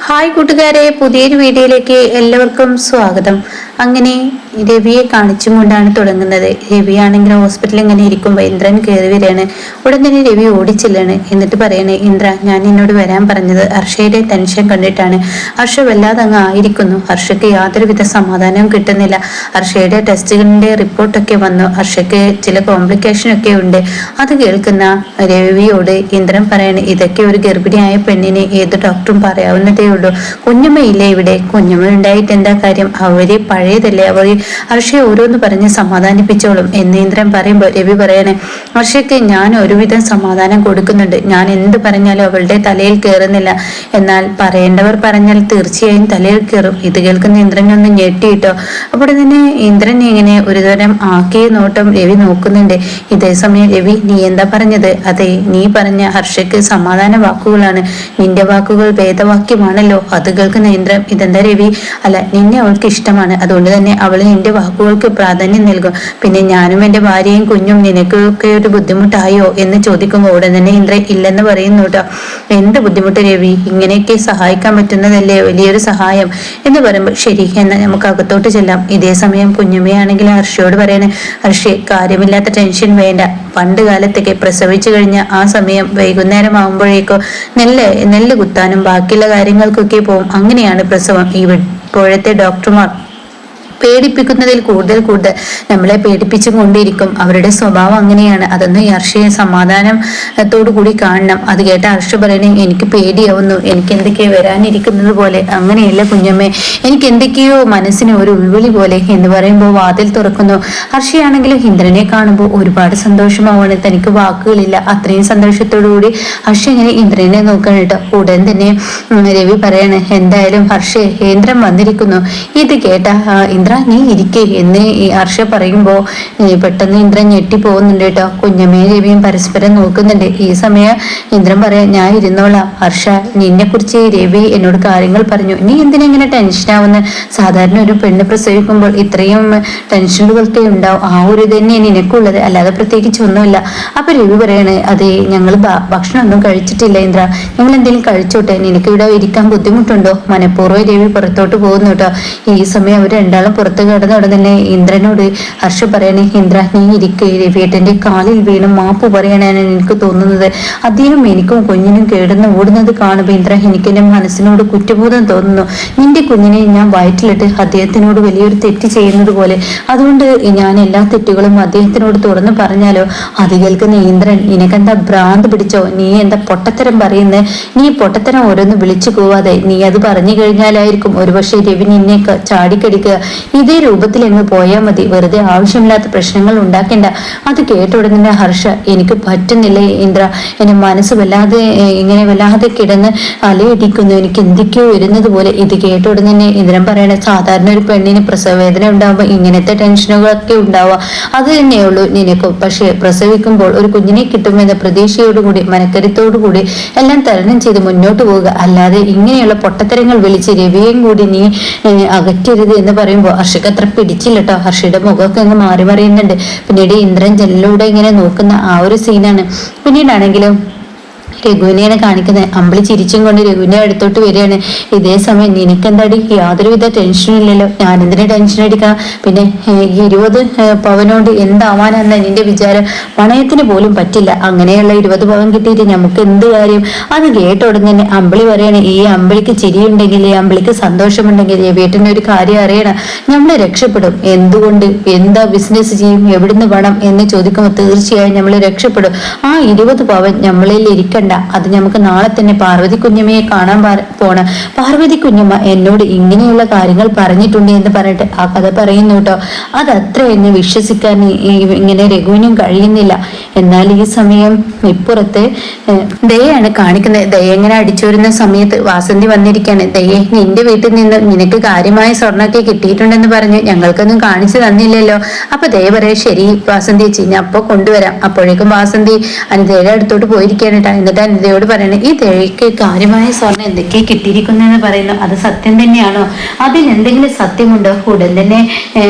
Hi കൂട്ടുകാരെ, പുതിയൊരു വീഡിയോയിലേക്ക് എല്ലാവർക്കും സ്വാഗതം. അങ്ങനെ രവിയെ കാണിച്ചും കൊണ്ടാണ് തുടങ്ങുന്നത്. രവിയാണെങ്കിൽ ഹോസ്പിറ്റലിൽ ഇങ്ങനെ ഇരിക്കുമ്പോൾ ഇന്ദ്രൻ കയറി വരികയാണ്. ഉടൻ തന്നെ രവി ഓടിച്ചില്ലാണ്. എന്നിട്ട് പറയണേ, ഇന്ദ്ര, ഞാൻ എന്നോട് വരാൻ പറഞ്ഞത് ഹർഷയുടെ ടെൻഷൻ കണ്ടിട്ടാണ്. ഹർഷ വല്ലാതെ അങ്ങ് ആയിരിക്കുന്നു. ഹർഷയ്ക്ക് യാതൊരുവിധ സമാധാനവും കിട്ടുന്നില്ല. ഹർഷയുടെ ടെസ്റ്റുകളിന്റെ റിപ്പോർട്ടൊക്കെ വന്നു. ഹർഷയ്ക്ക് ചില കോംപ്ലിക്കേഷൻ ഒക്കെ ഉണ്ട്. അത് കേൾക്കുന്ന രവിയോട് ഇന്ദ്രൻ പറയണേ, ഇതൊക്കെ ഒരു ഗർഭിണിയായ പെണ്ണിന് ഏത് ഡോക്ടറും പറയാവുന്നതേ ഉള്ളൂ. കുഞ്ഞമ്മയില്ലേ ഇവിടെ? കുഞ്ഞമ്മ ഉണ്ടായിട്ട് എന്താ കാര്യം? അവര് പഴയതല്ലേ, അവർ ഹർഷയെ ഓരോന്ന് പറഞ്ഞ് സമാധാനിപ്പിച്ചോളും എന്ന് ഇന്ദ്രൻ പറയുമ്പോൾ രവി പറയണേ, ഹർഷയ്ക്ക് ഞാൻ ഒരുവിധം സമാധാനം കൊടുക്കുന്നുണ്ട്. ഞാൻ എന്ത് പറഞ്ഞാലും അവളുടെ തലയിൽ കയറുന്നില്ല. എന്നാൽ പറയേണ്ടവർ പറഞ്ഞാൽ തീർച്ചയായും തലയിൽ കയറും. ഇത് കേൾക്കുന്ന ഇന്ദ്രൻ ഒന്ന് ഞെട്ടിയിട്ടോ. അപ്പോൾ തന്നെ ഇന്ദ്രൻ ഇങ്ങനെ ഒരുതരം ആക്കിയ നോട്ടം രവി നോക്കുന്നുണ്ട്. ഇതേ സമയം രവി, നീ എന്താ പറഞ്ഞത്? അതെ, നീ പറഞ്ഞ ഹർഷയ്ക്ക് സമാധാന വാക്കുകളാണ്. നിന്റെ വാക്കുകൾ വേദവാക്യമാണല്ലോ. അത് കേൾക്കുന്ന ഇന്ദ്രൻ, ഇതെന്താ രവി? അല്ല, നിന്നെ അവൾക്ക് ഇഷ്ടമാണ്, അതുകൊണ്ട് തന്നെ അവൾ നിന്റെ വാക്കുകൾക്ക് പ്രാധാന്യം നൽകും. പിന്നെ ഞാനും എന്റെ ഭാര്യയും കുഞ്ഞും നിനക്കൊക്കെ ഒരു ബുദ്ധിമുട്ടായോ എന്ന് ചോദിക്കുമ്പോൾ ഉടൻ തന്നെ ഇന്ദ്രൻ ഇല്ലെന്ന് പറയുന്നു കേട്ടോ. എന്ത് ബുദ്ധിമുട്ട് രവി? ഇങ്ങനെയൊക്കെ സഹായിക്കാൻ പറ്റുന്നതല്ലേ വലിയൊരു സഹായം എന്ന് പറയുമ്പോൾ ശരി, എന്നാൽ നമുക്ക് അകത്തോട്ട് ചെല്ലാം. ഇതേ സമയം കുഞ്ഞമ്മയാണെങ്കിൽ ഹർഷയോട് പറയണേ, ഹർഷേ, കാര്യമില്ലാത്ത ടെൻഷൻ വേണ്ട. പണ്ട് കാലത്തൊക്കെ പ്രസവിച്ചു കഴിഞ്ഞ ആ സമയം വൈകുന്നേരം ആകുമ്പോഴേക്കോ നെല്ല് കുത്താനും ബാക്കിയുള്ള കാര്യങ്ങൾക്കൊക്കെ പോകും. അങ്ങനെയാണ് പ്രസവം. ഇപ്പോഴത്തെ ഡോക്ടർമാർ പേടിപ്പിക്കുന്നതിൽ കൂടുതൽ നമ്മളെ പേടിപ്പിച്ചും കൊണ്ടിരിക്കും. അവരുടെ സ്വഭാവം അങ്ങനെയാണ്. അതൊന്നും ഈ ഹർഷയെ സമാധാനത്തോടു കൂടി കാണണം. അത് കേട്ട ഹർഷ പറയണേ, എനിക്ക് പേടിയാവുന്നു. എനിക്ക് എന്തൊക്കെയോ വരാനിരിക്കുന്നത് പോലെ. അങ്ങനെയല്ല കുഞ്ഞമ്മേ, എനിക്ക് എന്തൊക്കെയോ മനസ്സിന് ഒരു ഉൾവിളി പോലെ എന്ന് പറയുമ്പോൾ വാതിൽ തുറക്കുന്നു. ഹർഷയാണെങ്കിലും ഇന്ദ്രനെ കാണുമ്പോൾ ഒരുപാട് സന്തോഷമാവാണ്. തനിക്ക് വാക്കുകളില്ല. അത്രയും സന്തോഷത്തോടു കൂടി ഹർഷ ഇങ്ങനെ ഇന്ദ്രനെ നോക്കണം കേട്ടോ. ഉടൻ തന്നെ രവി പറയണേ, എന്തായാലും ഹർഷേ, ഇന്ദ്രൻ വന്നിരിക്കുന്നു. ഇത് കേട്ട നീ ഇരിക്കേ എന്ന് ഹർഷ പറയുമ്പോ പെട്ടെന്ന് ഇന്ദ്രൻ ഞെട്ടി പോകുന്നുണ്ട് കേട്ടോ. കുഞ്ഞമ്മയും രവിയും പരസ്പരം നോക്കുന്നുണ്ട്. ഈ സമയം ഇന്ദ്രൻ പറയാ, ഞാൻ ഇരുന്നോളാം. ഹർഷ, നിന്നെ കുറിച്ച് രവി എന്നോട് കാര്യങ്ങൾ പറഞ്ഞു. നീ എന്തിനെങ്ങനെ ടെൻഷൻ ആവുന്ന? സാധാരണ ഒരു പെണ്ണ് പ്രസവിക്കുമ്പോൾ ഇത്രയും ടെൻഷനുകളൊക്കെ ഉണ്ടാവും. ആ ഒരു തന്നെ നിനക്കുള്ളത്, അല്ലാതെ പ്രത്യേകിച്ച് ഒന്നുമില്ല. അപ്പൊ രവി പറയാണ്, അതെ, ഞങ്ങൾ ഭക്ഷണം ഒന്നും കഴിച്ചിട്ടില്ല ഇന്ദ്ര. ഞങ്ങൾ എന്തെങ്കിലും കഴിച്ചോട്ടെ? നിനക്ക് ഇവിടെ ഇരിക്കാൻ ബുദ്ധിമുട്ടുണ്ടോ? മനഃപൂർവ്വം രവി പുറത്തോട്ട് പോകുന്നു കേട്ടോ. ഈ സമയം അവർ രണ്ടാളും പുറത്ത് കിടന്ന ഉടനെ ഇന്ദ്രനോട് ഹർഷ പറയണേ, ഇന്ദ്ര, നീ ഇരിക്കേ. രവിയേട്ടന്റെ കാലിൽ വീണ് മാപ്പ് പറയാനാണ് എനിക്ക് തോന്നുന്നത്. അദ്ദേഹം എനിക്കും കുഞ്ഞിനും കേടുന്ന് ഓടുന്നത് കാണുമ്പോൾ ഇന്ദ്ര, എനിക്ക് എന്റെ മനസ്സിനോട് കുറ്റബോധം തോന്നുന്നു. നിന്റെ കുഞ്ഞിനെ ഞാൻ വയറ്റിലിട്ട് അദ്ദേഹത്തിനോട് വലിയൊരു തെറ്റ് ചെയ്യുന്നത് പോലെ. അതുകൊണ്ട് ഞാൻ എല്ലാ തെറ്റുകളും അദ്ദേഹത്തിനോട് തുറന്നു പറഞ്ഞാലോ? അത് കേൾക്കുന്ന ഇന്ദ്രൻ, നിനക്കെന്താ ഭ്രാന്ത് പിടിച്ചോ? നീ എന്താ പൊട്ടത്തരം പറയുന്നത്? നീ പൊട്ടത്തരം ഓരോന്ന് വിളിച്ചു പോവാതെ നീ അത് പറഞ്ഞു കഴിഞ്ഞാലായിരിക്കും ഒരുപക്ഷെ രവി നിന്നെ ചാടിക്കടിക്കുക. ഇതേ രൂപത്തിൽ അങ്ങ് പോയാൽ മതി. വെറുതെ ആവശ്യമില്ലാത്ത പ്രശ്നങ്ങൾ ഉണ്ടാക്കേണ്ട. അത് കേട്ട ഉടനെ ഹർഷ, എനിക്ക് പറ്റുന്നില്ല ഇന്ദ്ര, എന്റെ മനസ്സ് വല്ലാതെ കിടന്ന് അലയടിക്കുന്നു. എനിക്ക് എന്തൊക്കെയോ വരുന്നത് പോലെ. ഇത് കേട്ട ഉടനെ ഇന്ദ്രൻ പറയണ, സാധാരണ ഒരു പെണ്ണിന് പ്രസവ വേദന ഉണ്ടാവുമ്പോൾ ഇങ്ങനത്തെ ടെൻഷനുകളൊക്കെ ഉണ്ടാവുക അത് തന്നെയുള്ളൂ നിനക്കും. പക്ഷെ പ്രസവിക്കുമ്പോൾ ഒരു കുഞ്ഞിനെ കിട്ടുമെന്ന പ്രതീക്ഷയോടുകൂടി മനക്കരുത്തോടുകൂടി എല്ലാം തരണം ചെയ്ത് മുന്നോട്ട് പോവുക. അല്ലാതെ ഇങ്ങനെയുള്ള പൊട്ടത്തരങ്ങൾ വിളിച്ച് രവിയെയും കൂടി നീ അകറ്റരുത് എന്ന് പറയുമ്പോൾ ഹർഷയ്ക്ക് അത്ര പിടിച്ചില്ല കേട്ടോ. ഹർഷയുടെ മുഖമൊക്കെ അങ്ങ് മാറി മറിയുന്നുണ്ട്. പിന്നീട് ഇന്ദ്രൻ ജനലിലൂടെ ഇങ്ങനെ നോക്കുന്ന ആ ഒരു സീനാണ്. പിന്നീടാണെങ്കിലും രഘുവിനെയാണ് കാണിക്കുന്നത്. അമ്പിളി ചിരിച്ചും കൊണ്ട് രഘുവിന്റെ അടുത്തോട്ട് വരികയാണ്. ഇതേ സമയം, നിനക്കെന്താടി യാതൊരുവിധ ടെൻഷനും ഇല്ലല്ലോ? ഞാനെന്തിനു ടെൻഷൻ അടിക്കാം? പിന്നെ 20 പവനോണ്ട് എന്താവാനെന്ന നിന്റെ വിചാരം? പണയത്തിന് പോലും പറ്റില്ല. അങ്ങനെയുള്ള 20 പവൻ കിട്ടിയിട്ട് നമുക്ക് എന്ത് കാര്യം? അത് കേട്ട ഉടനെ തന്നെ അമ്പിളി പറയാണ്, ഈ അമ്പിളിക്ക് ചിരിയുണ്ടെങ്കിൽ, ഈ അമ്പിളിക്ക് സന്തോഷമുണ്ടെങ്കിൽ വീട്ടിന്റെ ഒരു കാര്യം അറിയണം, നമ്മൾ രക്ഷപ്പെടും. എന്തുകൊണ്ട്? എന്താ ബിസിനസ് ചെയ്യും? എവിടുന്ന് വേണം എന്ന് ചോദിക്കുമ്പോൾ തീർച്ചയായും നമ്മൾ രക്ഷപ്പെടും. ആ 20 പവൻ നമ്മളിൽ ഇരിക്കണ്ട. അത് നമുക്ക് നാളെ തന്നെ പാർവതി കുഞ്ഞമ്മയെ കാണാൻ പോണം. പാർവതി കുഞ്ഞമ്മ എന്നോട് ഇങ്ങനെയുള്ള കാര്യങ്ങൾ പറഞ്ഞിട്ടുണ്ട് എന്ന് പറഞ്ഞിട്ട് ആ കഥ പറയുന്നു കേട്ടോ. അത് അത്ര എന്ന് വിശ്വസിക്കാൻ ഇങ്ങനെ രഘുവിനും കഴിയുന്നില്ല. എന്നാൽ ഈ സമയം ഇപ്പുറത്ത് ദയാണ് കാണിക്കുന്നത്. ദയ ഇങ്ങനെ അടിച്ചു വരുന്ന സമയത്ത് വാസന്തി വന്നിരിക്കാണ്. ദയെ, നിന്റെ വീട്ടിൽ നിന്ന് നിനക്ക് കാര്യമായ സ്വർണ്ണമൊക്കെ കിട്ടിയിട്ടുണ്ടെന്ന് പറഞ്ഞു ഞങ്ങൾക്കൊന്നും കാണിച്ചു തന്നില്ലല്ലോ. അപ്പൊ ദയ പറയാ, ശരി വാസന്തി ചേച്ചി, ഞാൻ അപ്പൊ കൊണ്ടുവരാം. അപ്പോഴേക്കും വാസന്തി അനിതയുടെ അടുത്തോട്ട് പോയിരിക്കാണ് കേട്ടോ. എന്നിട്ട് എന്നിട്ട് അനിതയോട് പറയണേ ഈ തേക്ക് കാര്യമായ സ്വർണ്ണം എന്തൊക്കെയാ കിട്ടിയിരിക്കുന്നെന്ന് പറയുന്നു, അത് സത്യം തന്നെയാണോ, അതിനെന്തെങ്കിലും സത്യമുണ്ടോ? ഉടൻ തന്നെ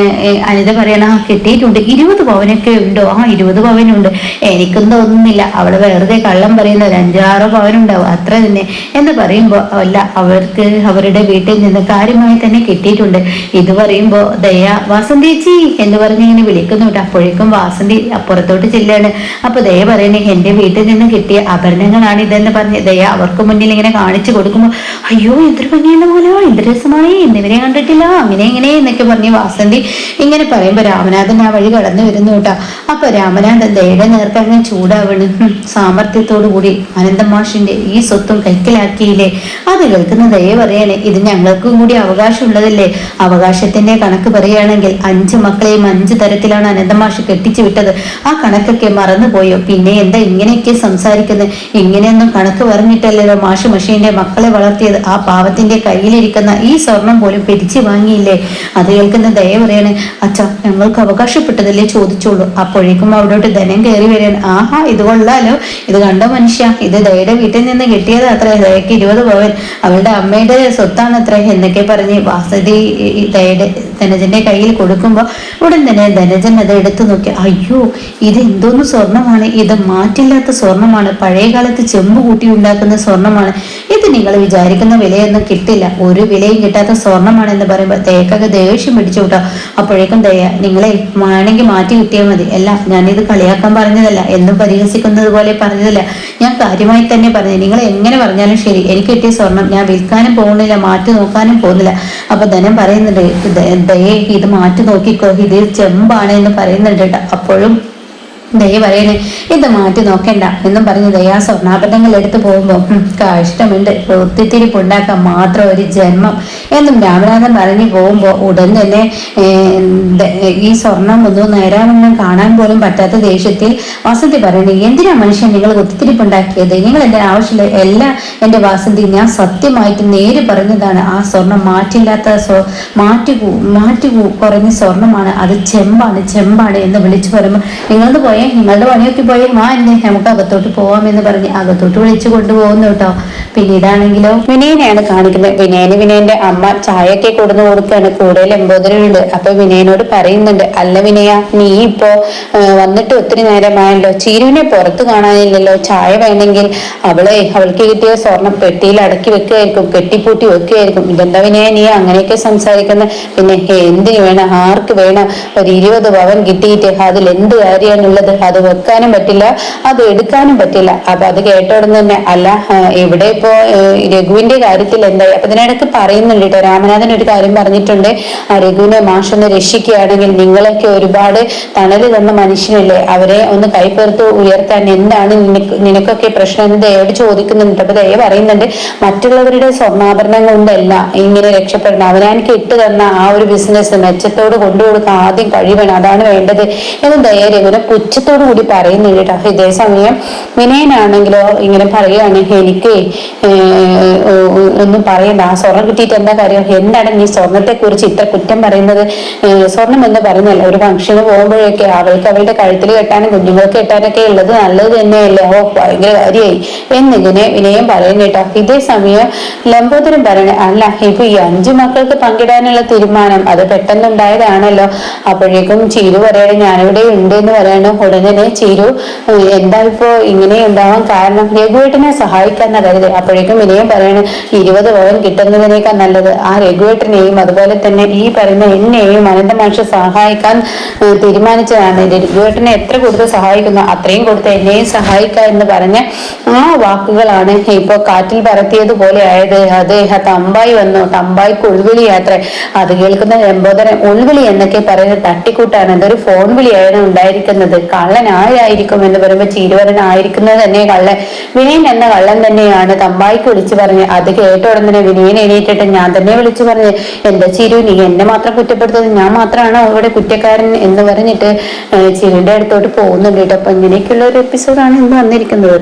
അനിത പറയണ കിട്ടിയിട്ടുണ്ട്, 20 പവനൊക്കെ ഉണ്ടോ? ആ 20 പവനുണ്ട്, എനിക്കും തോന്നുന്നില്ല അവള് വെറുതെ കള്ളം പറയുന്നത്, 5-6 പവനുണ്ടാവും അത്ര തന്നെ എന്ന് പറയുമ്പോ അല്ല, അവർക്ക് അവരുടെ വീട്ടിൽ നിന്ന് കാര്യമായി തന്നെ കിട്ടിയിട്ടുണ്ട്. ഇത് പറയുമ്പോ ദയ വാസന്തിയേച്ചി എന്ന് പറഞ്ഞ് ഇങ്ങനെ വിളിക്കുന്നു കേട്ടോ. അപ്പോഴേക്കും വാസന്തി അപ്പുറത്തോട്ട് ചെല്ലാണ്. അപ്പൊ ദയ പറയണേ എന്റെ വീട്ടിൽ നിന്ന് കിട്ടിയ ആഭരണങ്ങളാണ് ഇതെന്ന് പറഞ്ഞ് ദയ അവർക്ക് മുന്നിൽ ഇങ്ങനെ കാണിച്ചു കൊടുക്കുമ്പോ അയ്യോ എന്തൊരു ഭംഗിയുള്ള പോലെ, എന്ത് രസമായി, എന്നിവരെ കണ്ടിട്ടില്ല, അങ്ങനെ ഇങ്ങനെ എന്നൊക്കെ പറഞ്ഞ് വാസന്തി ഇങ്ങനെ പറയുമ്പോ രാമനാഥൻ ആ വഴി കടന്നു വരുന്നു കേട്ടോ. അപ്പൊ രാമനാഥൻ ദയയുടെ നേർക്ക് അങ്ങനെ ചൂടാവണ്. സാമർത്ഥ്യത്തോടു കൂടി അനന്തം മാഷിന്റെ ഈ സ്വത്തും കൈക്കലാക്കിയില്ലേ. അത് കേൾക്കുന്ന ദയ പറയാണ് ഇത് ഞങ്ങൾക്കും കൂടി അവകാശമുള്ളതല്ലേ, അവകാശത്തിന്റെ കണക്ക് പറയുകയാണെങ്കിൽ 5 മക്കളെയും 5 തരത്തിലാണ് അനന്തമാഷ് കെട്ടിച്ചു വിട്ടത്, ആ കണക്കൊക്കെ മറന്നുപോയോ? പിന്നെ എന്താ ഇങ്ങനെയൊക്കെ സംസാരിക്കുന്നത്? ഇങ്ങനെയൊന്നും കണക്ക് പറഞ്ഞിട്ടല്ലല്ലോ മാഷ് മഷീന്റെ മക്കളെ വളർത്തിയത്. ആ പാവത്തിന്റെ കയ്യിലിരിക്കുന്ന ഈ സ്വർണം പോലും പിരിച്ചു വാങ്ങിയില്ലേ. അത് കേൾക്കുന്ന ദയ പറയാണ് അച്ഛാ ഞങ്ങൾക്ക് അവകാശപ്പെട്ടതല്ലേ ചോദിച്ചോളൂ. അപ്പോഴേക്കും അവിടോട്ട് ധനം കയറി വരികയാണ്. ആഹാ ഇത് കൊള്ളാലോ, ഇത് കണ്ടോ മനുഷ്യ, ഇത് ദയയുടെ വീട്ടിൽ നിന്ന് കിട്ടിയത് അത്ര, ദയക്ക് 20 പവൻ അവളുടെ അമ്മയുടെ സ്വത്താണ് അത്ര എന്നൊക്കെ പറഞ്ഞ് വാസതി ദയയുടെ ധനജന്റെ കയ്യിൽ കൊടുക്കുമ്പോ ഉടൻ തന്നെ ധനജൻ അത് എടുത്തു നോക്കി, അയ്യോ ഇത് എന്തോന്ന് സ്വർണമാണ്, ഇത് മാറ്റില്ലാത്ത സ്വർണമാണ്, പഴയ കാലത്ത് ചെമ്പ് കൂട്ടി ഉണ്ടാക്കുന്ന സ്വർണമാണ്, ഇത് നിങ്ങൾ വിചാരിക്കുന്ന വിലയൊന്നും കിട്ടില്ല, ഒരു വിലയും കിട്ടാത്ത സ്വർണമാണ് എന്ന് പറയുമ്പോൾ ദയക്കൊക്കെ ദേഷ്യം പിടിച്ചു കൂട്ടോ. അപ്പോഴേക്കും ദയ നിങ്ങളെ വേണമെങ്കിൽ മാറ്റി കിട്ടിയാൽ മതി, അല്ല ഞാനിത് കളിയാക്കാൻ പറഞ്ഞതല്ല, എന്നും പരിഹസിക്കുന്നത് പോലെ പറഞ്ഞതല്ല, ഞാൻ കാര്യമായി തന്നെ പറഞ്ഞു, നിങ്ങൾ എങ്ങനെ പറഞ്ഞാലും ശരി എനിക്ക് കിട്ടിയ സ്വർണം ഞാൻ വിൽക്കാനും പോകുന്നില്ല, മാറ്റി നോക്കാനും പോകുന്നില്ല. അപ്പൊ ധനം പറയുന്നുണ്ട് ദയേ ഇത് മാറ്റി നോക്കിക്കോ, ഇത് ചെമ്പാണ് എന്ന് പറയുന്നുണ്ട് കേട്ടോ. അപ്പോഴും ദയ പറയണേ ഇത് മാറ്റി നോക്കണ്ട എന്നും പറഞ്ഞ് ദയ സ്വർണ്ണാഭരണങ്ങൾ എടുത്തു പോകുമ്പോ കഷ്ടമുണ്ട്, ഒത്തിത്തിരിപ്പുണ്ടാക്കാൻ മാത്രം ഒരു ജന്മം എന്നും രാമനാഥൻ പറഞ്ഞു പോകുമ്പോ ഉടൻ തന്നെ ഈ സ്വർണം ഒന്നും നേരാവണ്ണം കാണാൻ പോലും പറ്റാത്ത ദേഷ്യത്തിൽ വാസന്തി പറയണേ എന്തിനാ മനുഷ്യൻ നിങ്ങൾ ഒത്തിത്തിരിപ്പുണ്ടാക്കിയത്, നിങ്ങൾ എന്തിനാ ആവശ്യമില്ല, എല്ലാം എന്റെ വാസന്തി ഞാൻ സത്യമായിട്ട് നേര് പറഞ്ഞതാണ്, ആ സ്വർണം മാറ്റില്ലാത്ത മാറ്റി കുറഞ്ഞ സ്വർണമാണ്, അത് ചെമ്പാണ് എന്ന് വിളിച്ചു പറയുമ്പോൾ നിങ്ങളത് പോയ നിങ്ങളുടെ പണിയൊക്കെ പോയി എന്നെ നമുക്ക് അകത്തോട്ട് പോവാമെന്ന് പറഞ്ഞ് അകത്തോട്ട് വിളിച്ചു കൊണ്ടുപോകുന്നു കേട്ടോ. പിന്നീടാണെങ്കിലോ വിനയനെയാണ് കാണിക്കുന്നത്. വിനയന്റെ അമ്മ ചായയൊക്കെ കൊടുന്നു കൊടുക്കുകയാണ്, കൂടെ ലംബോദരനുണ്ട്. അപ്പൊ വിനയനോട് പറയുന്നുണ്ട് അല്ല വിനയ നീ ഇപ്പോ വന്നിട്ട് ഒത്തിരി നേരമായല്ലോ, ചീരുവിനെ പുറത്ത് കാണാനില്ലല്ലോ, ചായ വേണമെങ്കിൽ അവൾക്ക് കിട്ടിയ സ്വർണം പെട്ടിയിൽ അടക്കി വെക്കുകയായിരിക്കും, കെട്ടിപ്പൂട്ടി വെക്കുകയായിരിക്കും, ഇതെന്താ വിനയ നീ അങ്ങനെയൊക്കെ സംസാരിക്കുന്നത്, പിന്നെ എന്തിനു വേണം, ആർക്ക് വേണം, ഒരു 20 പവൻ കിട്ടിയിട്ട് അതിൽ എന്ത് കാര്യമാണുള്ളത്, അത് വെക്കാനും പറ്റില്ല അത് എടുക്കാനും പറ്റില്ല. അപ്പൊ അത് കേട്ടോടന്ന് തന്നെ അല്ല ഇവിടെ ഇപ്പോ രഘുവിന്റെ കാര്യത്തിൽ എന്തായി, അപ്പൊ ഇതിനിടയ്ക്ക് പറയുന്നുണ്ട് കേട്ടോ രാമനാഥൻ ഒരു കാര്യം പറഞ്ഞിട്ടുണ്ട്, ആ രഘുവിനെ മാഷൊന്ന് രക്ഷിക്കുകയാണെങ്കിൽ നിങ്ങളൊക്കെ ഒരുപാട് തണല് തന്ന മനുഷ്യനല്ലേ, അവരെ ഒന്ന് കൈപ്പേർത്ത് ഉയർത്താൻ എന്താണ് നിനക്കൊക്കെ പ്രശ്നം എന്ന് ദയോട് ചോദിക്കുന്നുണ്ട്. അപ്പൊ ദയ പറയുന്നുണ്ട് മറ്റുള്ളവരുടെ സ്വർണ്ണാഭരണം കൊണ്ടല്ല ഇങ്ങനെ രക്ഷപ്പെടണം, അവനാనికి ഇട്ട് തന്ന ആ ഒരു ബിസിനസ് മെച്ചത്തോട് കൊണ്ടുകൊടുക്കാൻ ആദ്യം കഴിയണം, അതാണ് വേണ്ടത് എന്ന് ദയ രഘുവിനെ പുച്ഛത്തോടു കൂടി പറയുന്നുണ്ട് കേട്ടോ. ഇതേ സമയം വിനയനാണെങ്കിലോ ഇങ്ങനെ പറയുകയാണ് എനിക്ക് ഒന്നും പറയണ്ട, ആ സ്വർണം കിട്ടിയിട്ട് എന്താ കാര്യം, എന്താണ് നീ സ്വർണത്തെ കുറിച്ച് ഇത്ര കുറ്റം പറയുന്നത്, സ്വർണം എന്ന് പറയുന്നല്ല ഒരു ഫംഗ്ഷന് പോകുമ്പോഴൊക്കെ അവൾക്ക് അവളുടെ കഴുത്തിൽ കെട്ടാനും കുഞ്ഞുങ്ങൾക്ക് കെട്ടാനൊക്കെ ഉള്ളത് നല്ലത് തന്നെയല്ലേ, ഓ ഭയങ്കര കാര്യമായി എന്നിങ്ങനെ വിനയം പറയുന്നു കേട്ടോ. ഇതേ സമയം ലംബോദരൻ പറയണേ അല്ല ഇപ്പൊ ഈ 5 മക്കൾക്ക് പങ്കിടാനുള്ള തീരുമാനം അത് പെട്ടെന്നുണ്ടായതാണല്ലോ. അപ്പോഴേക്കും ചീരു പറയണേ ഞാനിവിടെ ഉണ്ട് എന്ന് പറയണം. ഉടനെ ചീരു എന്താ ഇപ്പോ ഇങ്ങനെ ഉണ്ടാവാൻ കാരണം, രഘുവേട്ടനെ സഹായിക്കാന്ന കരുത്. അപ്പോഴേക്കും വിനയം പറയണ 20 പവൻ കിട്ടുന്നതിനേക്കാൾ നല്ലത് ആ രഘുവേട്ടനെയും അതുപോലെ തന്നെ ഈ പറയുന്ന എന്നെയും അനന്തമാഷ സഹായിക്കാൻ തീരുമാനിച്ചതാണ്, രഘുവേട്ടനെ എത്ര കൊടുത്ത് സഹായിക്കുന്നു അത്രയും കൊടുത്ത് എന്നെയും സഹായിക്കുക എന്ന് പറഞ്ഞ ആ വാക്കുകളാണ് ഇപ്പൊ കാറ്റിൽ പറത്തിയതുപോലെ ആയത്. അത് തമ്പായി വന്നു, തമ്പായിക്ക് ഉൾവിളി യാത്ര. അത് കേൾക്കുന്ന ലംബോദരൻ ഉൾവിളി എന്നൊക്കെ പറയുന്നത് തട്ടിക്കൂട്ടാണ്, അതൊരു ഫോൺ വിളിയാണ് ഉണ്ടായിരിക്കുന്നത്, കള്ളൻ ആരായിരിക്കും എന്ന് പറയുമ്പോൾ ചീരുവരൻ ആയിരിക്കുന്നത് തന്നെ കള്ളൻ, വിനയൻ എന്ന കള്ളൻ തന്നെയാണ് തമ്പായിക്ക് വിളിച്ചു പറഞ്ഞ്. അത് കേട്ട ഉടനെ വിനയൻ എണീറ്റിട്ട് ഞാൻ തന്നെ വിളിച്ചു പറഞ്ഞ് എന്താ ചീരു നീ എന്നെ മാത്രം കുറ്റപ്പെടുത്തുന്നത്, ഞാൻ മാത്രമാണോ ഇവിടെ കുറ്റക്കാരൻ എന്ന് പറഞ്ഞിട്ട് ചീരുവിന്റെ അടുത്തോട്ട് പോകുന്നുണ്ട് കേട്ടോ. അപ്പൊ ഇങ്ങനെയൊക്കെയുള്ള ഒരു എപ്പിസോഡാണ് ഇന്ന് വന്നിരിക്കുന്നത്.